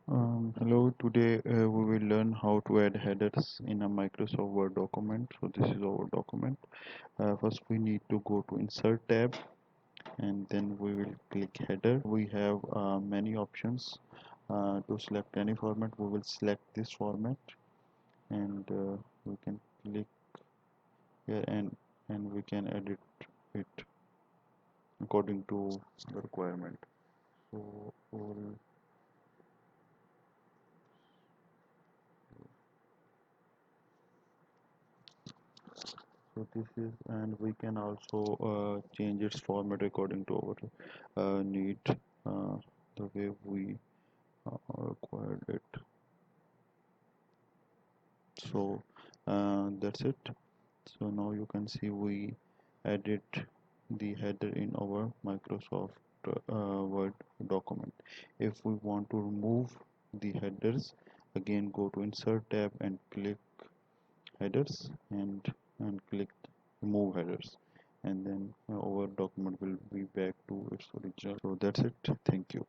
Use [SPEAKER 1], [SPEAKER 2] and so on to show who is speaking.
[SPEAKER 1] Hello, today we will learn how to add headers in a Microsoft Word document. So this is our document. First we need to go to Insert tab and then we will click Header. We have many options to select any format. We will select this format and we can click here and we can edit it according to the requirement. So we'll So this is, and we can also change its format according to our need, the way we required it. So that's it. So now you can see we edit the header in our Microsoft Word document. If we want to remove the headers, again go to Insert tab and click headers and click remove headers, and then our document will be back to its original. So that's it. Thank you.